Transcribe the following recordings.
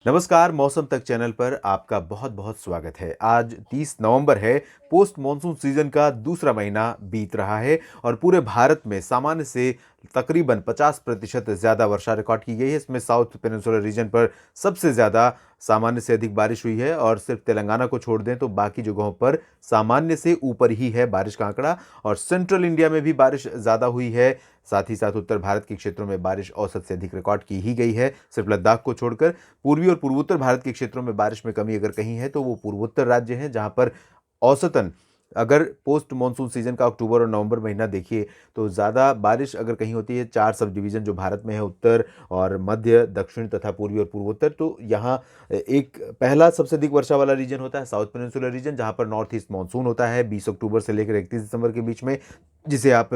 नमस्कार, मौसम तक चैनल पर आपका बहुत-बहुत स्वागत है। आज 30 नवंबर है, पोस्ट मानसून सीज़न का दूसरा महीना बीत रहा है और पूरे भारत में सामान्य से तकरीबन 50% ज़्यादा वर्षा रिकॉर्ड की गई है। इसमें साउथ पेनिनसुलर रीजन पर सबसे ज़्यादा सामान्य से अधिक बारिश हुई है और सिर्फ तेलंगाना को छोड़ दें तो बाकी जगहों पर सामान्य से ऊपर ही है बारिश का आंकड़ा और सेंट्रल इंडिया में भी बारिश ज़्यादा हुई है। साथ ही साथ उत्तर भारत के क्षेत्रों में बारिश औसत से अधिक रिकॉर्ड की ही गई है, सिर्फ लद्दाख को छोड़कर। पूर्वी और पूर्वोत्तर भारत के क्षेत्रों में बारिश में कमी अगर कहीं है तो वो पूर्वोत्तर राज्य हैं, जहां पर औसतन अगर पोस्ट मानसून सीजन का अक्टूबर और नवंबर महीना देखिए तो ज़्यादा बारिश अगर कहीं होती है, 4 सब डिवीज़न जो भारत में है, उत्तर और मध्य, दक्षिण तथा पूर्वी और पूर्वोत्तर, तो यहाँ एक पहला सबसे अधिक वर्षा वाला रीजन होता है साउथ पेनिनसुलर रीजन, जहाँ पर नॉर्थ ईस्ट मानसून होता है 20 अक्टूबर से लेकर 31 दिसंबर के बीच में, जिसे आप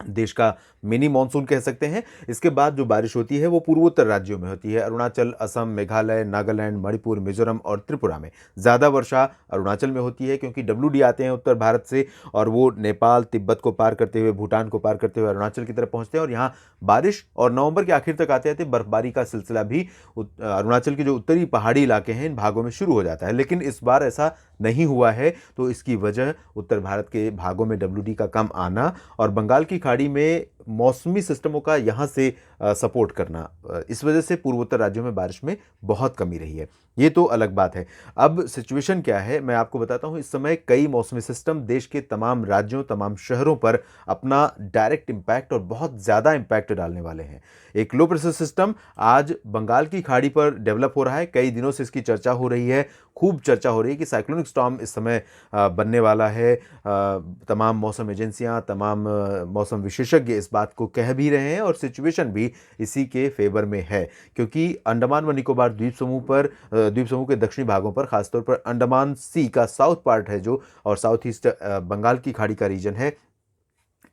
देश का मिनी मानसून कह सकते हैं। इसके बाद जो बारिश होती है वो पूर्वोत्तर राज्यों में होती है। अरुणाचल, असम, मेघालय, नागालैंड, मणिपुर, मिजोरम और त्रिपुरा में ज़्यादा वर्षा अरुणाचल में होती है, क्योंकि डब्ल्यूडी आते हैं उत्तर भारत से और वो नेपाल, तिब्बत को पार करते हुए, भूटान को पार करते हुए अरुणाचल की तरफ पहुंचते हैं और यहाँ बारिश और नवंबर के आखिर तक आते आते बर्फबारी का सिलसिला भी अरुणाचल के जो उत्तरी पहाड़ी इलाके हैं इन भागों में शुरू हो जाता है। लेकिन इस बार ऐसा नहीं हुआ है, तो इसकी वजह उत्तर भारत के भागों में डब्ल्यूडी का कम आना और बंगाल की खाड़ी में मौसमी सिस्टमों का यहाँ से सपोर्ट करना, इस वजह से पूर्वोत्तर राज्यों में बारिश में बहुत कमी रही है। ये तो अलग बात है। अब सिचुएशन क्या है मैं आपको बताता हूँ। इस समय कई मौसमी सिस्टम देश के तमाम राज्यों, तमाम शहरों पर अपना डायरेक्ट इम्पैक्ट और बहुत ज़्यादा इम्पैक्ट डालने वाले हैं। एक लो प्रेशर सिस्टम आज बंगाल की खाड़ी पर डेवलप हो रहा है। कई दिनों से इसकी चर्चा हो रही है, खूब चर्चा हो रही है कि साइक्लोनिक स्टॉर्म इस समय बनने वाला है। तमाम मौसम एजेंसियां, तमाम मौसम विशेषज्ञ इस बात को कह भी रहे हैं और सिचुएशन भी इसी के फेवर में है, क्योंकि अंडमान व निकोबार द्वीप समूह के दक्षिणी भागों पर, खासतौर पर अंडमान सी का साउथ पार्ट है जो, और साउथ ईस्ट बंगाल की खाड़ी का रीजन है,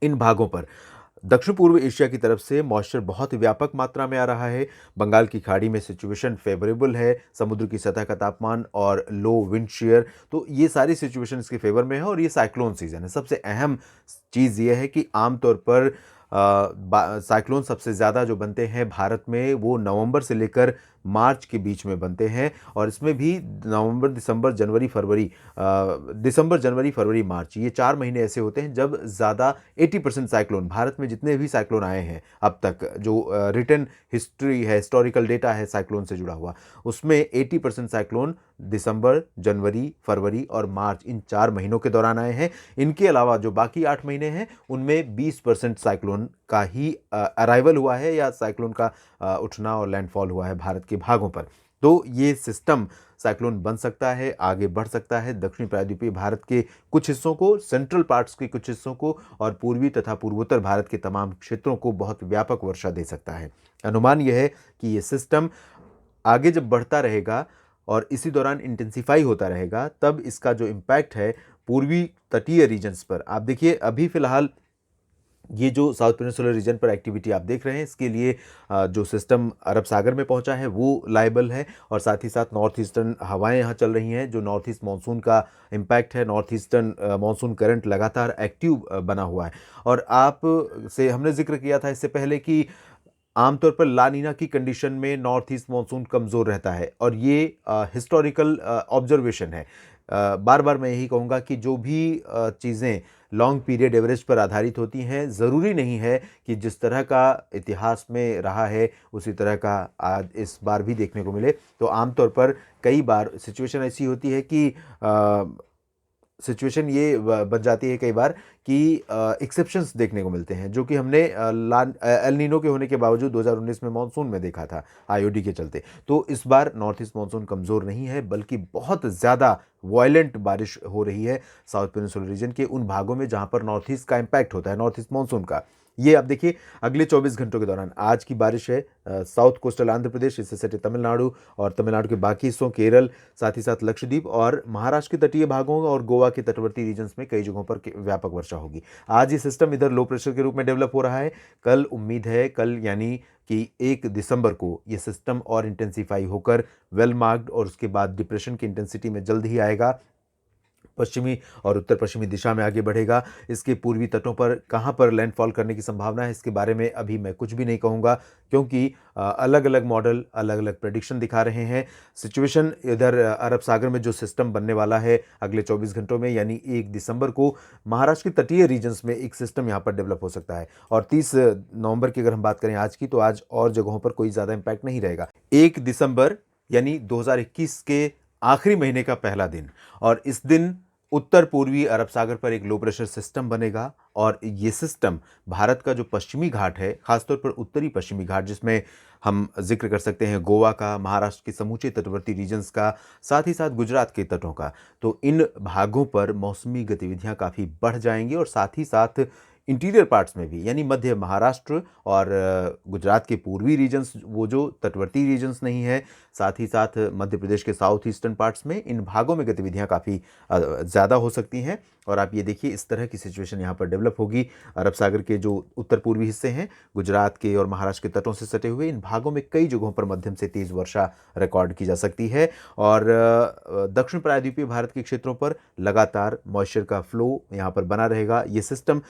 इन भागों पर दक्षिण पूर्व एशिया की तरफ से मॉइस्चर बहुत व्यापक मात्रा में आ रहा है। बंगाल की खाड़ी में सिचुएशन फेवरेबल है, समुद्र की सतह का तापमान और लो विंड शेयर, तो ये सारी सिचुएशन इसके फेवर में है और ये साइक्लोन सीजन है। सबसे अहम चीज़ ये है कि आमतौर पर साइक्लोन सबसे ज़्यादा जो बनते हैं भारत में वो नवंबर से लेकर मार्च के बीच में बनते हैं और इसमें भी नवंबर, दिसंबर, जनवरी, फरवरी, दिसंबर, जनवरी, फरवरी, मार्च, ये 4 महीने ऐसे होते हैं जब ज़्यादा 80% साइक्लोन, भारत में जितने भी साइक्लोन आए हैं अब तक, जो रिटन हिस्ट्री है, हिस्टोरिकल डेटा है साइक्लोन से जुड़ा हुआ, उसमें 80% साइक्लोन दिसंबर, जनवरी, फरवरी और मार्च, इन 4 महीनों के दौरान आए हैं। इनके अलावा जो बाकी 8 महीने हैं उनमें 20% साइक्लोन का ही अराइवल हुआ है या साइक्लोन का उठना और लैंडफॉल हुआ है भारत के भागों पर। तो ये सिस्टम साइक्लोन बन सकता है, आगे बढ़ सकता है, दक्षिणी प्रायद्वीपीय भारत के कुछ हिस्सों को, सेंट्रल पार्ट्स के कुछ हिस्सों को और पूर्वी तथा पूर्वोत्तर भारत के तमाम क्षेत्रों को बहुत व्यापक वर्षा दे सकता है। अनुमान यह है कि ये सिस्टम आगे जब बढ़ता रहेगा और इसी दौरान इंटेंसिफाई होता रहेगा, तब इसका जो इम्पैक्ट है पूर्वी तटीय रीजन्स पर, आप देखिए अभी फिलहाल ये जो साउथ पेनिनसुलर रीजन पर एक्टिविटी आप देख रहे हैं, इसके लिए जो सिस्टम अरब सागर में पहुंचा है वो लायबल है और साथ ही साथ नॉर्थ ईस्टर्न हवाएं यहाँ चल रही हैं, जो नॉर्थ ईस्ट मानसून का इम्पैक्ट है। नॉर्थ ईस्टर्न मानसून करंट लगातार एक्टिव बना हुआ है और आप से हमने जिक्र किया था इससे पहले कि आमतौर पर ला नीना की कंडीशन में नॉर्थ ईस्ट मानसून कमज़ोर रहता है और ये हिस्टोरिकल ऑब्जर्वेशन है। बार बार मैं यही कहूँगा कि जो भी चीज़ें लॉन्ग पीरियड एवरेज पर आधारित होती हैं, ज़रूरी नहीं है कि जिस तरह का इतिहास में रहा है उसी तरह का आज इस बार भी देखने को मिले। तो आमतौर पर कई बार सिचुएशन ऐसी होती है कि सिचुएशन ये बन जाती है कई बार कि एक्सेप्शंस देखने को मिलते हैं, जो कि हमने एल नीनो के होने के बावजूद 2019 में मानसून में देखा था आईओडी के चलते। तो इस बार नॉर्थ ईस्ट मानसून कमज़ोर नहीं है, बल्कि बहुत ज़्यादा वॉयलेंट बारिश हो रही है साउथ पेनिनसुलर रीजन के उन भागों में जहां पर नॉर्थ ईस्ट का इम्पैक्ट होता है, नॉर्थ ईस्ट मानसून का। ये आप देखिए अगले 24 घंटों के दौरान आज की बारिश है साउथ कोस्टल आंध्र प्रदेश, इससे सटे तमिलनाडु और तमिलनाडु के बाकी हिस्सों, केरल, साथ ही साथ लक्षद्वीप और महाराष्ट्र के तटीय भागों और गोवा के तटवर्ती रीजन्स में कई जगहों पर व्यापक वर्षा होगी। आज ये सिस्टम इधर लो प्रेशर के रूप में डेवलप हो रहा है। कल उम्मीद है, कल यानी कि 1 दिसंबर को ये सिस्टम और इंटेंसिफाई होकर वेल मार्क्ड और उसके बाद डिप्रेशन की इंटेंसिटी में जल्द ही आएगा। पश्चिमी और उत्तर पश्चिमी दिशा में आगे बढ़ेगा। इसके पूर्वी तटों पर कहाँ पर लैंडफॉल करने की संभावना है, इसके बारे में अभी मैं कुछ भी नहीं कहूँगा, क्योंकि अलग अलग मॉडल अलग अलग प्रेडिक्शन दिखा रहे हैं। सिचुएशन इधर अरब सागर में जो सिस्टम बनने वाला है अगले 24 घंटों में, यानी 1 दिसंबर को महाराष्ट्र के तटीय रीजन्स में एक सिस्टम यहाँ पर डेवलप हो सकता है। और 30 नवंबर की अगर हम बात करें आज की, तो आज और जगहों पर कोई ज़्यादा इम्पैक्ट नहीं रहेगा। 1 दिसंबर यानी 2021 के आखिरी महीने का पहला दिन, और इस दिन उत्तर पूर्वी अरब सागर पर एक लो प्रेशर सिस्टम बनेगा। और ये सिस्टम भारत का जो पश्चिमी घाट है, खासतौर पर उत्तरी पश्चिमी घाट, जिसमें हम जिक्र कर सकते हैं गोवा का, महाराष्ट्र के समूचे तटवर्ती रीजन्स का, साथ ही साथ गुजरात के तटों का, तो इन भागों पर मौसमी गतिविधियां काफ़ी बढ़ जाएंगी। और साथ ही साथ इंटीरियर पार्ट्स में भी, यानी मध्य महाराष्ट्र और गुजरात के पूर्वी रीजन्स, वो जो तटवर्ती रीजन्स नहीं है, साथ ही साथ मध्य प्रदेश के साउथ ईस्टर्न पार्ट्स में, इन भागों में गतिविधियां काफ़ी ज़्यादा हो सकती हैं। और आप ये देखिए इस तरह की सिचुएशन यहाँ पर डेवलप होगी। अरब सागर के जो उत्तर पूर्वी हिस्से हैं, गुजरात के और महाराष्ट्र के तटों से सटे हुए, इन भागों में कई जगहों पर मध्यम से तेज़ वर्षा रिकॉर्ड की जा सकती है। और दक्षिण प्रायद्वीपीय भारत के क्षेत्रों पर लगातार मॉइस्चर का फ्लो यहाँ पर बना रहेगा। ये सिस्टम,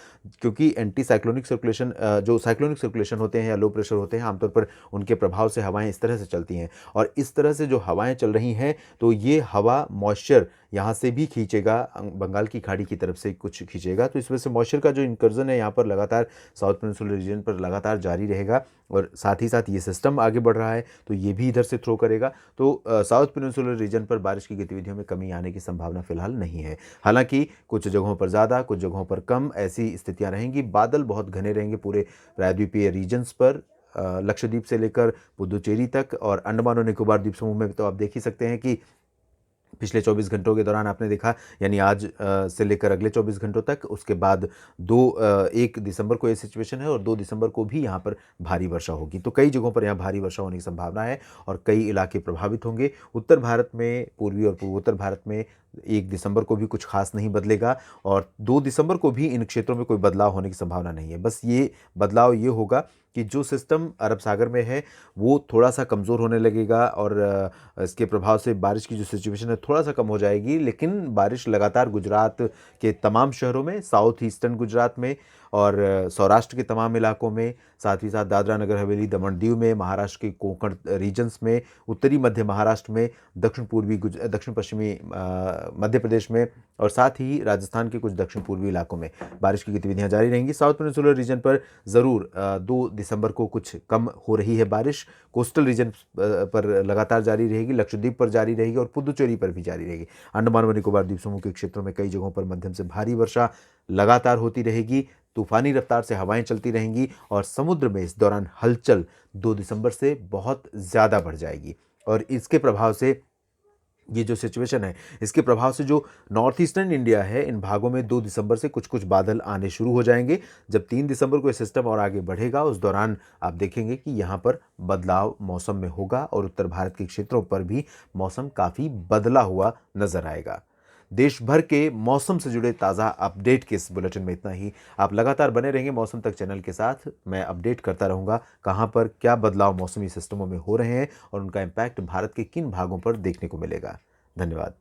क्योंकि एंटी साइक्लोनिक सर्कुलेशन, जो साइक्लोनिक सर्कुलेशन होते हैं या लो प्रेशर होते हैं, आमतौर पर उनके प्रभाव से हवाएं इस तरह से चलती हैं। और इस तरह से जो हवाएं चल रही हैं, तो ये हवा मॉइस्चर यहाँ से भी खींचेगा, बंगाल की खाड़ी की तरफ से कुछ खींचेगा। तो इस वजह से मॉइस्चर का जो इंकर्जन है यहाँ पर लगातार साउथ पेनिनसुलर रीजन पर लगातार जारी रहेगा। और साथ ही साथ ये सिस्टम आगे बढ़ रहा है, तो ये भी इधर से थ्रो करेगा। तो साउथ पेनिनसुलर रीजन पर बारिश की गतिविधियों में कमी आने की संभावना फिलहाल नहीं है। हालांकि कुछ जगहों पर ज़्यादा, कुछ जगहों पर कम, ऐसी स्थितियाँ रहेंगी। बादल बहुत घने रहेंगे पूरे प्रायद्वीपीय रीजन्स पर, लक्षद्वीप से लेकर पुदुचेरी तक, और अंडमान और निकोबार द्वीप समूह में तो आप देख ही सकते हैं कि पिछले 24 घंटों के दौरान आपने देखा, यानी आज से लेकर अगले 24 घंटों तक, उसके बाद 1 दिसंबर को ये सिचुएशन है, और 2 दिसंबर को भी यहाँ पर भारी वर्षा होगी। तो कई जगहों पर यहाँ भारी वर्षा होने की संभावना है और कई इलाके प्रभावित होंगे। उत्तर भारत में, पूर्वी और पूर्वोत्तर भारत में 1 दिसंबर को भी कुछ खास नहीं बदलेगा, और 2 दिसंबर को भी इन क्षेत्रों में कोई बदलाव होने की संभावना नहीं है। बस ये बदलाव ये होगा कि जो सिस्टम अरब सागर में है वो थोड़ा सा कमज़ोर होने लगेगा, और इसके प्रभाव से बारिश की जो सिचुएशन है थोड़ा सा कम हो जाएगी। लेकिन बारिश लगातार गुजरात के तमाम शहरों में, साउथ ईस्टर्न गुजरात में और सौराष्ट्र के तमाम इलाकों में, साथ ही साथ दादरा नगर हवेली, दमन दीव में, महाराष्ट्र के कोंकण रीजन्स में, उत्तरी मध्य महाराष्ट्र में, दक्षिण पश्चिमी मध्य प्रदेश में, और साथ ही राजस्थान के कुछ दक्षिण पूर्वी इलाकों में बारिश की गतिविधियां जारी रहेंगी। साउथ पेनिनसुलर रीजन पर ज़रूर 2 दिसंबर को कुछ कम हो रही है बारिश। कोस्टल रीजन पर लगातार जारी रहेगी, लक्षद्वीप पर जारी रहेगी और पुदुचेरी पर भी जारी रहेगी। अंडमान व निकोबार द्वीप समूह के क्षेत्रों में कई जगहों पर मध्यम से भारी वर्षा लगातार होती रहेगी। तूफानी रफ्तार से हवाएं चलती रहेंगी, और समुद्र में इस दौरान हलचल 2 दिसंबर से बहुत ज़्यादा बढ़ जाएगी। और इसके प्रभाव से, ये जो सिचुएशन है, इसके प्रभाव से जो नॉर्थ ईस्टर्न इंडिया है, इन भागों में 2 दिसंबर से कुछ कुछ बादल आने शुरू हो जाएंगे। जब 3 दिसंबर को ये सिस्टम और आगे बढ़ेगा, उस दौरान आप देखेंगे कि यहाँ पर बदलाव मौसम में होगा, और उत्तर भारत के क्षेत्रों पर भी मौसम काफ़ी बदला हुआ नजर आएगा। देश भर के मौसम से जुड़े ताज़ा अपडेट के इस बुलेटिन में इतना ही। आप लगातार बने रहेंगे मौसम तक चैनल के साथ। मैं अपडेट करता रहूँगा कहाँ पर क्या बदलाव मौसमी सिस्टमों में हो रहे हैं और उनका इम्पैक्ट भारत के किन भागों पर देखने को मिलेगा। धन्यवाद।